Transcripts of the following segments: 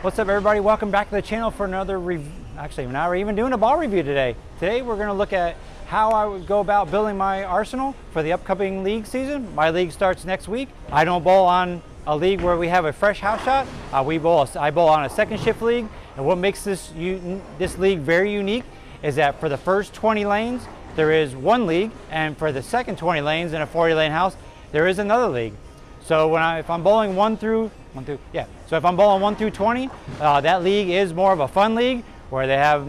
What's up, everybody? Welcome back to the channel for another review. Actually, now we're even doing a ball review today. Today we're going to look at how I would go about building my arsenal for the upcoming league season. My league starts next week. I don't bowl on a league where we have a fresh house shot. I bowl on a second shift league, and what makes this league very unique is that for the first 20 lanes there is one league, and for the second 20 lanes in a 40 lane house there is another league. So if I'm bowling if I'm bowling 1 through 20, that league is more of a fun league where they have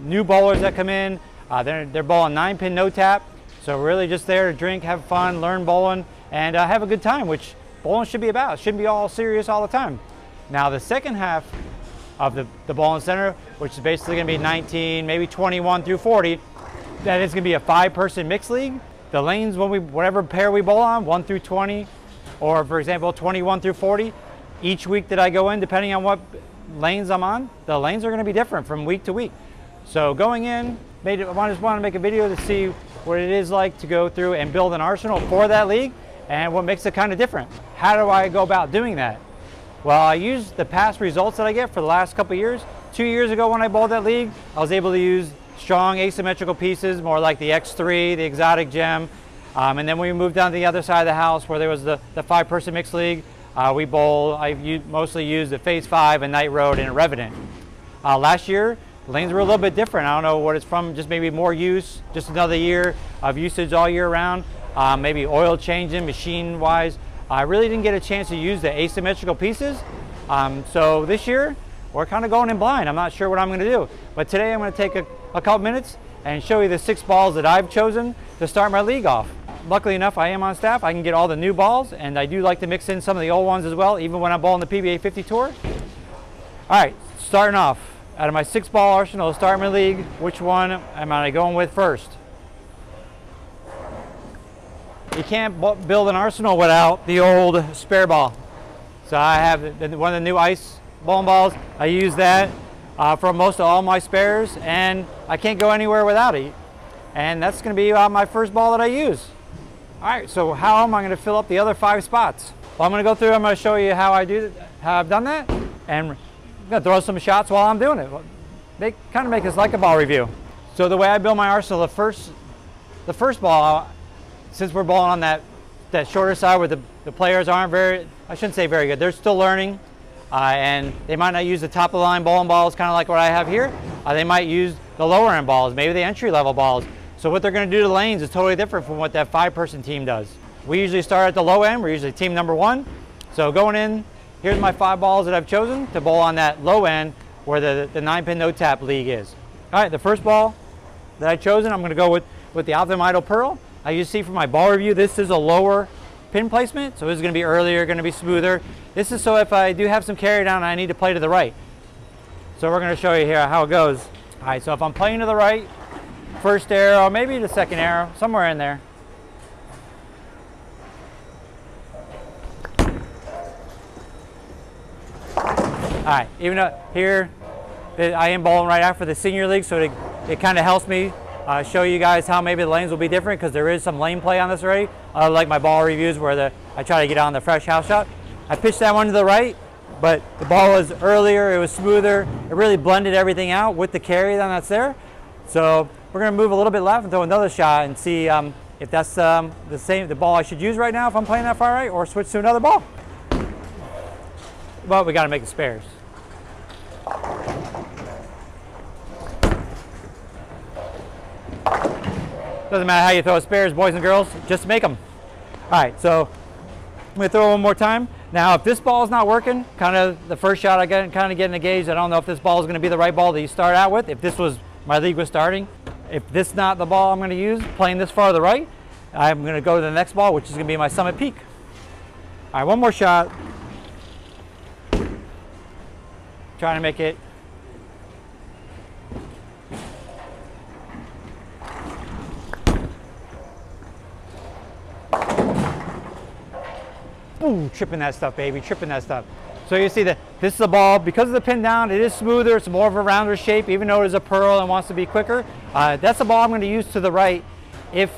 new bowlers that come in. They're bowling 9-pin no tap, so really just there to drink, have fun, learn bowling, and have a good time, which bowling should be about. It shouldn't be all serious all the time. Now the second half of the bowling center, which is basically going to be 19, maybe 21 through 40, that is going to be a 5-person mixed league. The lanes, whatever pair we bowl on, 1 through 20, or for example 21 through 40, each week that I go in, depending on what lanes I'm on, the lanes are going to be different from week to week. So going in, I just wanted to make a video to see what it is like to go through and build an arsenal for that league and what makes it kind of different. How do I go about doing that? Well, I use the past results that I get for the last couple of years. 2 years ago when I bowled that league, I was able to use strong asymmetrical pieces, more like the X3, the Exotic Gem. And then we moved down to the other side of the house where there was the 5-person mixed league. I mostly used the Phase 5, a Night Road, and a Revenant. Last year, the lanes were a little bit different. I don't know what it's from, just maybe more use, just another year of usage all year round. Maybe oil changing, machine-wise. I really didn't get a chance to use the asymmetrical pieces. So this year, we're kind of going in blind. I'm not sure what I'm going to do. But today I'm going to take a couple minutes and show you the 6 balls that I've chosen to start my league off. Luckily enough, I am on staff. I can get all the new balls, and I do like to mix in some of the old ones as well, even when I'm bowling the PBA 50 Tour. All right, starting off, out of my 6-ball arsenal to start my league, which one am I going with first? You can't build an arsenal without the old spare ball. So I have one of the new ice bowling balls. I use that for most of all my spares, and I can't go anywhere without it. And that's going to be my first ball that I use. All right, so how am I going to fill up the other 5 spots? Well, I'm going to go through, I'm going to show you how I've done that, and I'm going to throw some shots while I'm doing it. They kind of make this like a ball review. So the way I build my arsenal, the first ball, since we're bowling on that shorter side where the players aren't I shouldn't say very good, they're still learning, and they might not use the top of the line bowling balls, kind of like what I have here. They might use the lower end balls, maybe the entry level balls. So what they're going to do to the lanes is totally different from what that 5-person team does. We usually start at the low end. We're usually team number 1. So going in, here's my 5 balls that I've chosen to bowl on that low end where the 9-pin no tap league is. All right, the first ball that I've chosen, I'm going to go with the Optimum Idol Pearl. You see from my ball review, this is a lower pin placement, so this is going to be earlier, going to be smoother. This is so if I do have some carry down, I need to play to the right. So we're going to show you here how it goes. All right, so if I'm playing to the right, first arrow, maybe the second arrow, somewhere in there. All right, even though here I am bowling right after the senior league, so it kind of helps me show you guys how maybe the lanes will be different, because there is some lane play on this already. Like my ball reviews where I try to get on the fresh house shot. I pitched that one to the right, but the ball was earlier, it was smoother. It really blended everything out with the carry that's there. So we're going to move a little bit left and throw another shot and see if that's the ball I should use right now if I'm playing that far right, or switch to another ball. But we got to make the spares. Doesn't matter how you throw spares, boys and girls, just make them. All right, so I'm going to throw it one more time. Now, if this ball is not working, kind of the first shot I get, kind of getting engaged, I don't know if this ball is going to be the right ball that you start out with. If this was my league was starting, if this is not the ball I'm going to use, playing this far to the right, I'm going to go to the next ball, which is going to be my Summit Peak. All right, one more shot. Trying to make it. Ooh, tripping that stuff, baby, tripping that stuff. So you see that this is the ball, because of the pin down, it is smoother, it's more of a rounder shape, even though it is a pearl and wants to be quicker. That's the ball I'm going to use to the right if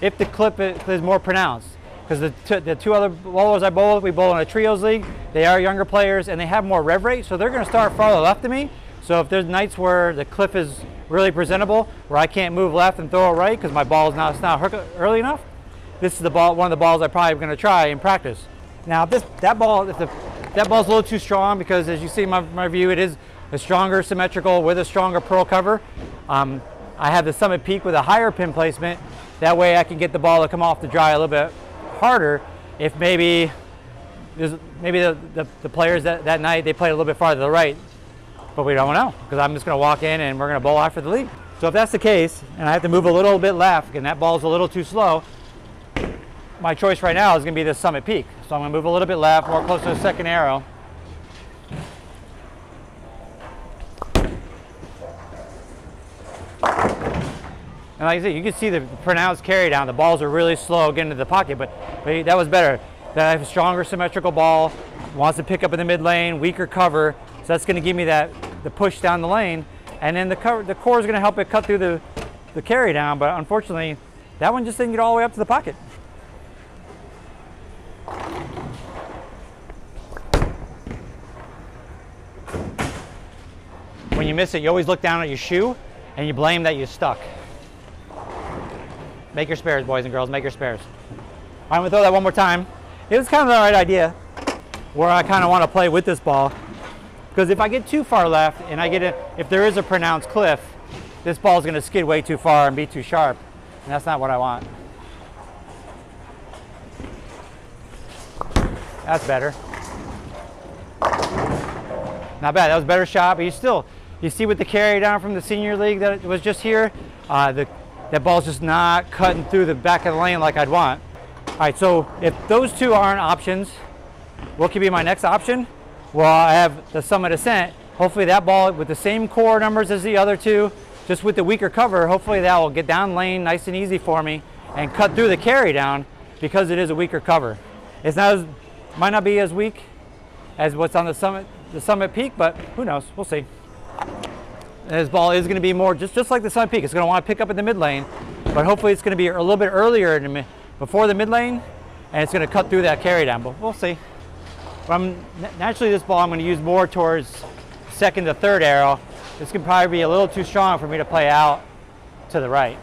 the clip is more pronounced. because the two other bowlers I bowl with, we bowl in a trios league. They are younger players and they have more rev rate, so they're going to start farther left of me. So if there's nights where the cliff is really presentable, where I can't move left and throw it right because my ball is not early enough, this is one of the balls I'm probably going to try in practice. Now, if that ball's a little too strong, because as you see in my view, it is a stronger symmetrical with a stronger pearl cover. I have the Summit Peak with a higher pin placement. That way I can get the ball to come off the dry a little bit harder if maybe the players that night, they played a little bit farther to the right. But we don't know, because I'm just going to walk in and we're going to bowl after the lead. So if that's the case, and I have to move a little bit left, and that ball's a little too slow, my choice right now is going to be the Summit Peak. So I'm going to move a little bit left, more close to the second arrow. And like I said, you can see the pronounced carry down. The balls are really slow getting to the pocket, but that was better. That I have a stronger symmetrical ball, wants to pick up in the mid lane, weaker cover. So that's going to give me the push down the lane, and then the core is going to help it cut through the carry down. But unfortunately, that one just didn't get all the way up to the pocket. When you miss it, you always look down at your shoe and you blame that you're stuck. Make your spares, boys and girls. Make your spares. I'm going to throw that one more time. It was kind of the right idea where I kind of want to play with this ball. Because if I get too far left and if there is a pronounced cliff, this ball is going to skid way too far and be too sharp. And that's not what I want. That's better. Not bad. That was a better shot, but you see with the carry down from the senior league that was just here, that ball's just not cutting through the back of the lane like I'd want. All right, so if those two aren't options, what could be my next option? Well, I have the Summit Ascent. Hopefully that ball with the same core numbers as the other two, just with the weaker cover, hopefully that will get down lane nice and easy for me and cut through the carry down because it is a weaker cover. It's not might not be as weak as what's on the Summit Peak, but who knows? We'll see. This ball is going to be more just like the Summit Peak. It's going to want to pick up in the mid lane, but hopefully it's going to be a little bit earlier before the mid lane, and it's going to cut through that carry down. But we'll see. But naturally, this ball I'm going to use more towards second to third arrow. This can probably be a little too strong for me to play out to the right.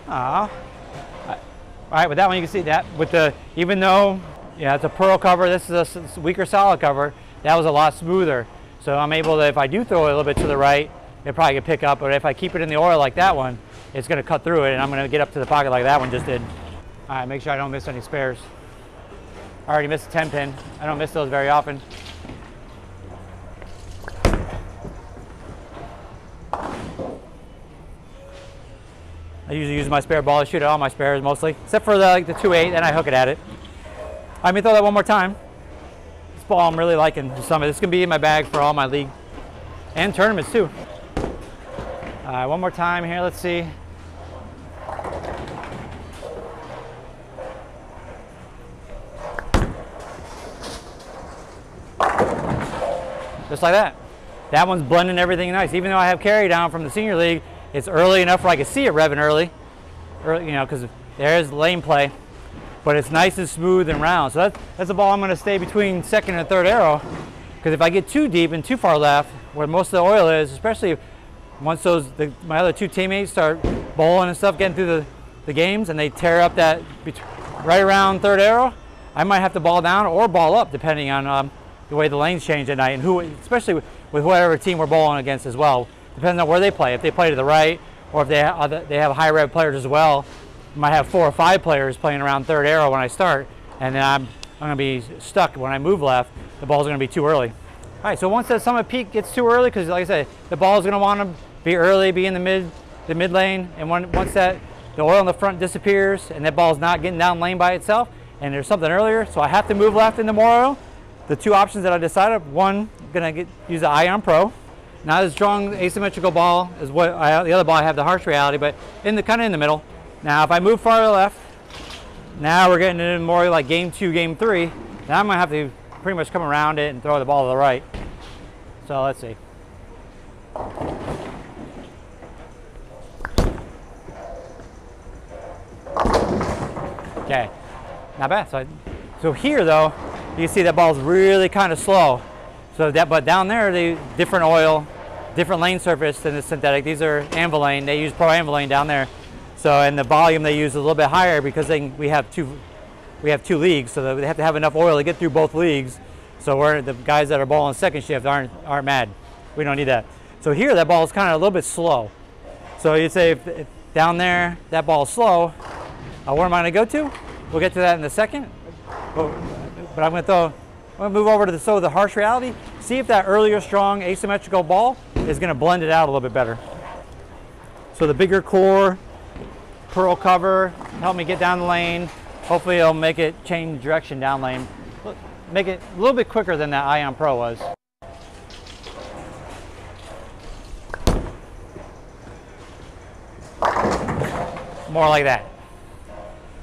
All right, with that one you can see that even though it's a pearl cover, this is a weaker solid cover, that was a lot smoother. So I'm able to, if I do throw it a little bit to the right, it probably could pick up, but if I keep it in the oil like that one, it's going to cut through it and I'm going to get up to the pocket like that one just did. All right, make sure I don't miss any spares. I already missed a 10 pin. I don't miss those very often. I usually use my spare ball. I shoot at all my spares mostly, except for the 2.8, then I hook it at it. Let me throw that one more time. This ball I'm really liking the Summit. This can be in my bag for all my league and tournaments too. All right, one more time here. Let's see. Just like that. That one's blending everything nice. Even though I have carry down from the senior league, it's early enough where I can see it revving early, because there's lane play. But it's nice and smooth and round. So that's a ball I'm going to stay between second and third arrow. Because if I get too deep and too far left, where most of the oil is, especially once my other two teammates start bowling and stuff, getting through the games, and they tear up that right around third arrow, I might have to ball down or ball up, depending on the way the lanes change at night, and especially with whatever team we're bowling against as well. Depending on where they play. If they play to the right, or if they have high rev players as well, I might have 4 or 5 players playing around third arrow when I start, and then I'm going to be stuck when I move left. The ball's going to be too early. All right, so once that Summit Peak gets too early, because like I said, the ball's going to want to be early, be in the mid lane, and once the oil in the front disappears and that ball's not getting down lane by itself, and there's something earlier, so I have to move left into more oil. The two options that I decided, one, I'm going to use the Ion Pro. Not as strong asymmetrical ball as the other ball I have, the Harsh Reality, but kind of in the middle. Now if I move farther left, now we're getting into more like game 2, game 3. Now I'm going to have to pretty much come around it and throw the ball to the right. So let's see. Okay, not bad. So here though, you see that ball's really kind of slow. But down there, different oil, different lane surface than the synthetic. These are Anvilane. They use Pro Anvilane down there. So, and the volume they use is a little bit higher because we have two leagues, so they have to have enough oil to get through both leagues. So the guys that are bowling second shift aren't mad. We don't need that. So here, that ball is kind of a little bit slow. So you'd say if down there that ball is slow, where am I going to go to? We'll get to that in a second. But I'm going to move over to the harsh reality. See if that earlier strong asymmetrical ball is going to blend it out a little bit better. So the bigger core, pearl cover, help me get down the lane. Hopefully it'll make it change direction down lane. Make it a little bit quicker than that Ion Pro was. More like that.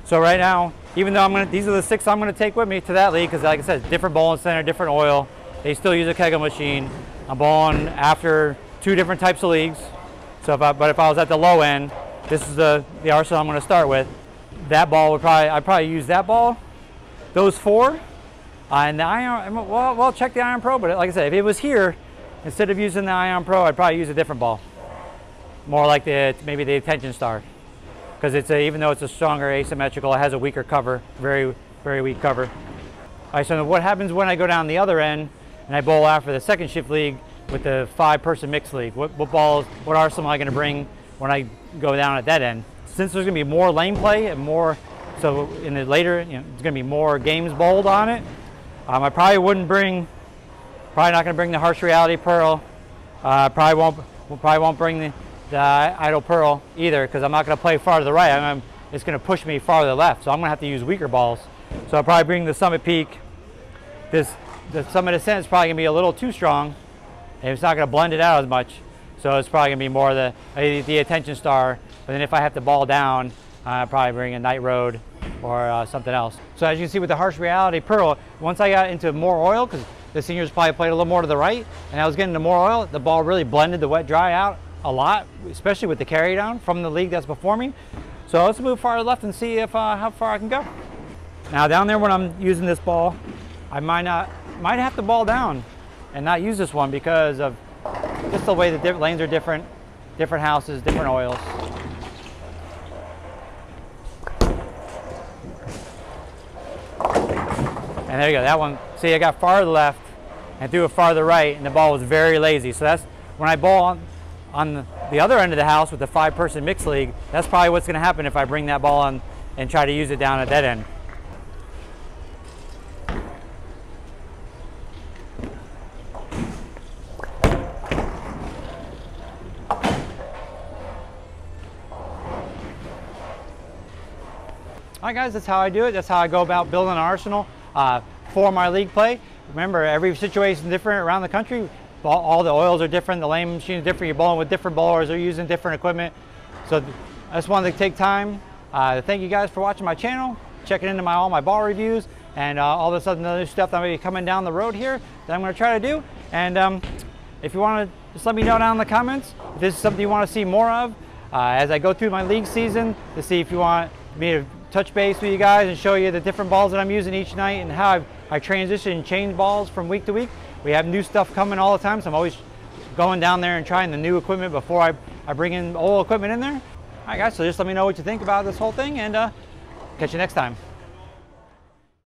So right now, even though these are the 6 I'm going to take with me to that league, because like I said, different bowling center, different oil. They still use a Kegel machine. I'm bowling after 2 different types of leagues. So but if I was at the low end, this is the arsenal I'm going to start with. That ball I'd probably use that ball, those 4, and the Ion. Well, check the Ion Pro. But like I said, if it was here, instead of using the Ion Pro, I'd probably use a different ball, more like maybe the Attention Star, because even though it's a stronger asymmetrical, it has a weaker cover, very very weak cover. All right. So what happens when I go down the other end and I bowl after the second shift league with the 5-person mixed league? What arsenal am I going to bring when I go down at that end? Since there's going to be more lane play and more, so in the later, there's going to be more games bowled on it. I probably not going to bring the harsh reality pearl. Probably won't bring the idle pearl either, because I'm not going to play far to the right. It's going to push me far to the left, so I'm going to have to use weaker balls. So I'll probably bring the Summit Peak. The Summit Ascent is probably going to be a little too strong, and it's not going to blend it out as much. So it's probably going to be more the Attention Star. But then if I have to ball down, I'll probably bring a Night Road or something else. So as you can see with the harsh reality pearl, once I got into more oil, because the seniors probably played a little more to the right, and I was getting into more oil, the ball really blended the wet dry out a lot, especially with the carry down from the league that's before me. So let's move far left and see how far I can go. Now down there when I'm using this ball, I might have to ball down and not use this one because of just the way the lanes are different houses, different oils. And there you go, that one, see I got far to the left and threw it far to the right, and the ball was very lazy. So that's, when I bowl on the other end of the house with the 5-person mixed league, that's probably what's going to happen if I bring that ball on and try to use it down at that end. All right guys, that's how I do it. That's how I go about building an arsenal for my league play. Remember, every situation is different around the country. All the oils are different, the lane machine is different, you're bowling with different bowlers, they're using different equipment. So I just wanted to take time to thank you guys for watching my channel, checking into all my ball reviews, and all this other stuff that may be coming down the road here that I'm going to try to do. And if you want to, just let me know down in the comments if this is something you want to see more of as I go through my league season, to see if you want me to touch base with you guys and show you the different balls that I'm using each night and how I transition and change balls from week to week. We have new stuff coming all the time, so I'm always going down there and trying the new equipment before I bring in old equipment in there. All right guys, so just let me know what you think about this whole thing, and catch you next time.